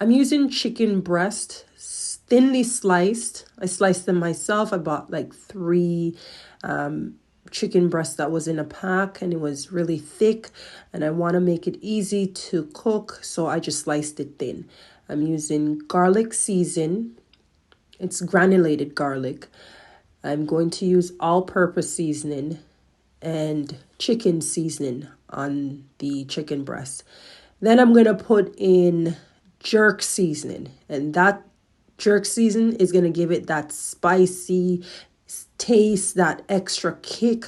I'm using chicken breast, thinly sliced. I sliced them myself. I bought like 3 chicken breast that was in a pack, and it was really thick, and I want to make it easy to cook, so I just sliced it thin. I'm using garlic season. It's granulated garlic. I'm going to use all-purpose seasoning and chicken seasoning on the chicken breast. Then I'm going to put in jerk seasoning, and that jerk seasoning is going to give it that spicy taste, that extra kick,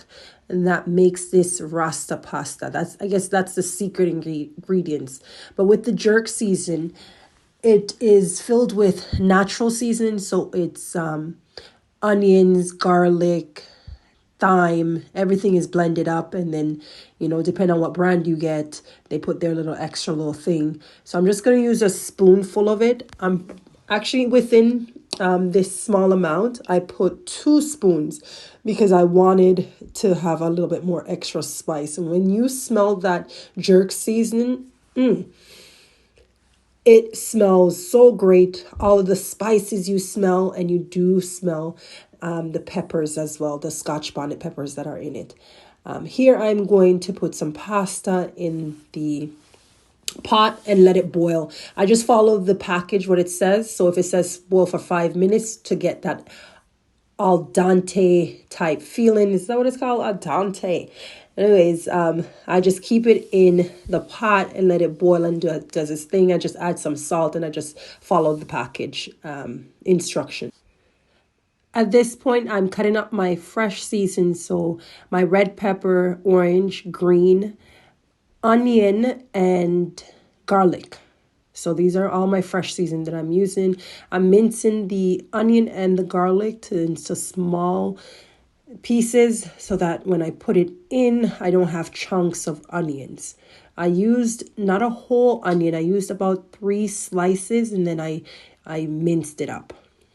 and that makes this Rasta pasta. I guess that's the secret ingredients. But with the jerk season, it is filled with natural seasoning, so it's onions, garlic, thyme, everything is blended up, and then, depending on what brand you get, they put their little extra little thing. So I'm just going to use a spoonful of it. I'm actually within this small amount, I put 2 spoons because I wanted to have a little bit more extra spice. And when you smell that jerk seasoning, it smells so great. All of the spices you smell, and you do smell the peppers as well, the Scotch bonnet peppers that are in it. Here I'm going to put some pasta in the pot and let it boil. I just follow the package, what it says. So if it says boil for 5 minutes to get that al dente type feeling, is that what it's called? Al dente. Anyways, I just keep it in the pot and let it boil and does its thing. I just add some salt, and I just follow the package instruction. At this point, I'm cutting up my fresh seasons. So my red pepper, orange, green, onion, and garlic. So these are all my fresh seasons that I'm using. I'm mincing the onion and the garlic into small pieces so that when I put it in, I don't have chunks of onions. I used not a whole onion. I used about 3 slices, and then I minced it up.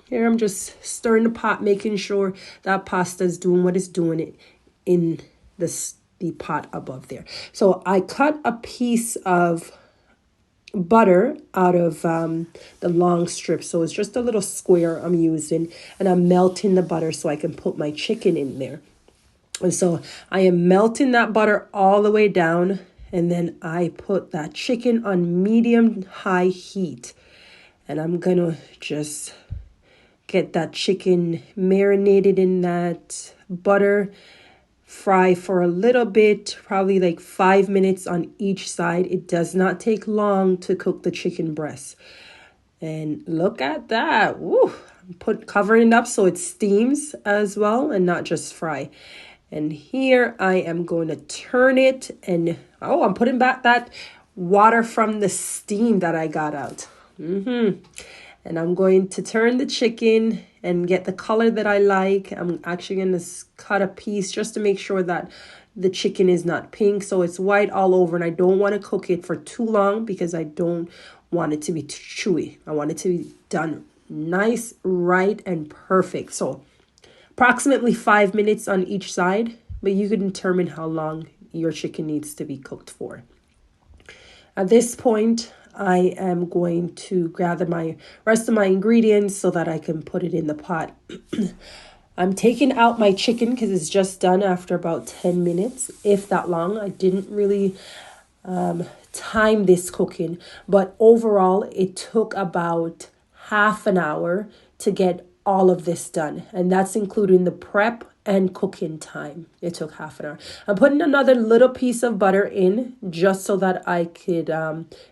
Here I'm just stirring the pot, making sure that pasta is doing what it's doing in the pot above there. So I cut a piece of butter out of the long strip. So it's just a little square I'm using, and I'm melting the butter so I can put my chicken in there. And so I am melting that butter all the way down, and then I put that chicken on medium-high heat. And I'm going to just get that chicken marinated in that butter. Fry for a little bit, probably like 5 minutes on each side. It does not take long to cook the chicken breast. And look at that. Woo! Covering it up so it steams as well and not just fry. And here I am going to turn it, and I'm putting back that water from the steam that I got out. And I'm going to turn the chicken and get the color that I like. I'm actually going to cut a piece just to make sure that the chicken is not pink, so it's white all over. And I don't want to cook it for too long because I don't want it to be too chewy. I want it to be done nice, right, and perfect. So approximately 5 minutes on each side, but you can determine how long your chicken needs to be cooked for. At this point, I am going to gather my rest of my ingredients so that I can put it in the pot. I'm taking out my chicken because it's just done after about 10 minutes, if that long. I didn't really time this cooking, but overall it took about half an hour to get all of this done, and that's including the prep and cooking time. It took half an hour. I'm putting another little piece of butter in just so that I could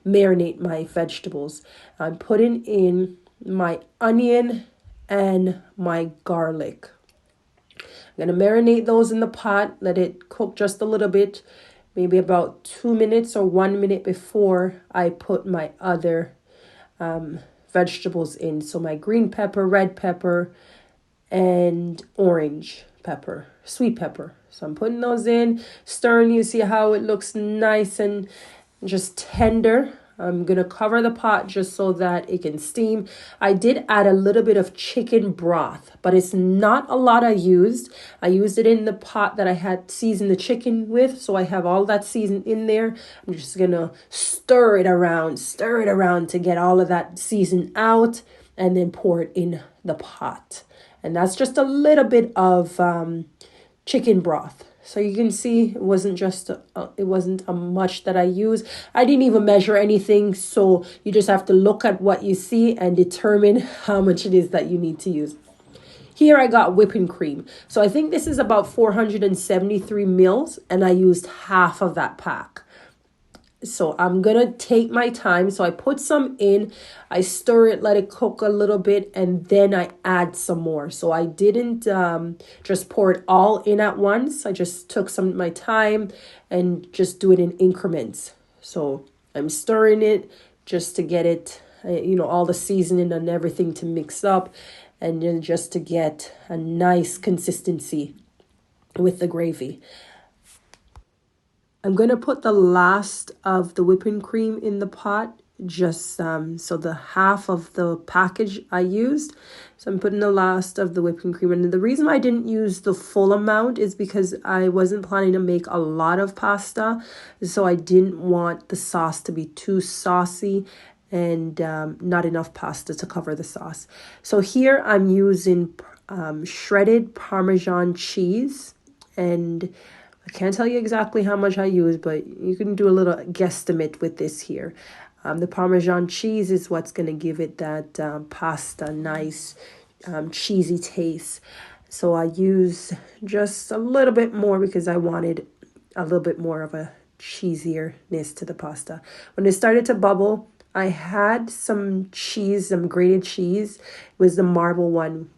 marinate my vegetables. I'm putting in my onion and my garlic. I'm going to marinate those in the pot, let it cook just a little bit, maybe about 2 minutes or 1 minute before I put my other vegetables in. So my green pepper, red pepper, and orange pepper, sweet pepper. So I'm putting those in, stirring. You see how it looks nice and just tender. I'm going to cover the pot just so that it can steam. I did add a little bit of chicken broth, but it's not a lot I used. I used it in the pot that I had seasoned the chicken with, so I have all that seasoned in there. I'm just going to stir it around to get all of that seasoned out, and then pour it in the pot. And that's just a little bit of chicken broth. So you can see it wasn't a much that I used. I didn't even measure anything. So you just have to look at what you see and determine how much it is that you need to use. Here I got whipping cream. So I think this is about 473 mils and I used half of that pack. So I'm going to take my time. So I put some in, I stir it, let it cook a little bit, and then I add some more. So I didn't just pour it all in at once. I just took some of my time and just do it in increments. So I'm stirring it just to get it, all the seasoning and everything to mix up, and then just to get a nice consistency with the gravy. I'm going to put the last of the whipping cream in the pot, just so the half of the package I used. So I'm putting the last of the whipping cream. And the reason I didn't use the full amount is because I wasn't planning to make a lot of pasta. So I didn't want the sauce to be too saucy and not enough pasta to cover the sauce. So here I'm using shredded Parmesan cheese, and I can't tell you exactly how much I use, but you can do a little guesstimate with this here. The Parmesan cheese is what's going to give it that pasta nice cheesy taste. So I use just a little bit more because I wanted a little bit more of a cheesierness to the pasta. When it started to bubble, I had some cheese, some grated cheese. It was the marble one.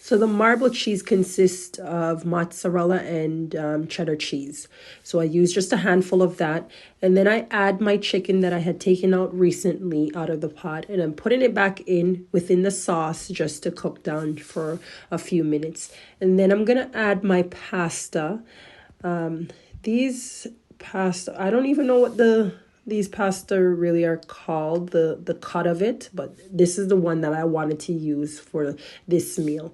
So the marble cheese consists of mozzarella and cheddar cheese. So I use just a handful of that. And then I add my chicken that I had taken out recently out of the pot. And I'm putting it back in within the sauce just to cook down for a few minutes. And then I'm going to add my pasta. These pasta, I don't even know what these pasta really are called, the cut of it, but this is the one that I wanted to use for this meal.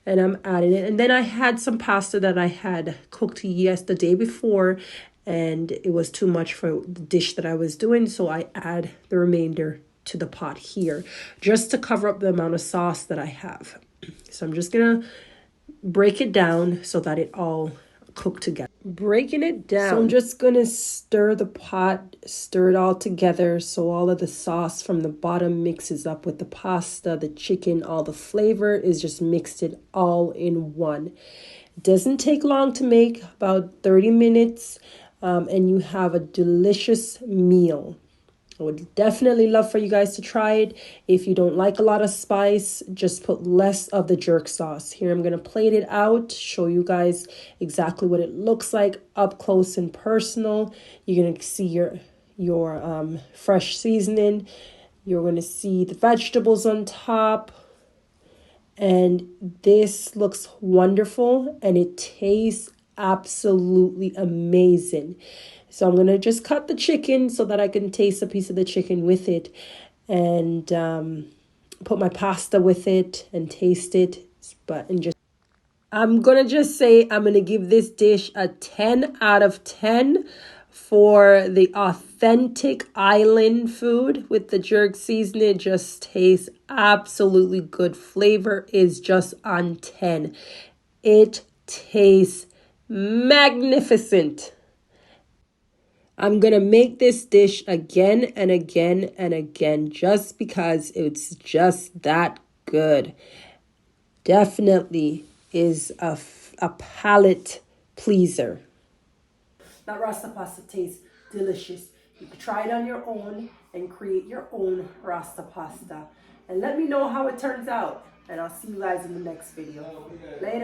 And I'm adding it. And then I had some pasta that I had cooked the day before, and it was too much for the dish that I was doing. So I add the remainder to the pot here just to cover up the amount of sauce that I have. So I'm just going to break it down so that it all cook together. Breaking it down. So I'm just going to stir the pot, stir it all together so all of the sauce from the bottom mixes up with the pasta, the chicken, all the flavor is just mixed it all in one. It doesn't take long to make, about 30 minutes, and you have a delicious meal. I would definitely love for you guys to try it. If you don't like a lot of spice, just put less of the jerk sauce. Here I'm going to plate it out, show you guys exactly what it looks like up close and personal. You're going to see your fresh seasoning. You're going to see the vegetables on top. And this looks wonderful and it tastes absolutely amazing. So I'm going to just cut the chicken so that I can taste a piece of the chicken with it, and put my pasta with it and taste it. I'm going to just say I'm going to give this dish a 10 out of 10 for the authentic island food with the jerk seasoning. It just tastes absolutely good. Flavor is just on 10. It tastes magnificent. I'm going to make this dish again and again and again just because it's just that good. Definitely is a palate pleaser. That Rasta pasta tastes delicious. You can try it on your own and create your own Rasta pasta. And let me know how it turns out. And I'll see you guys in the next video. Later.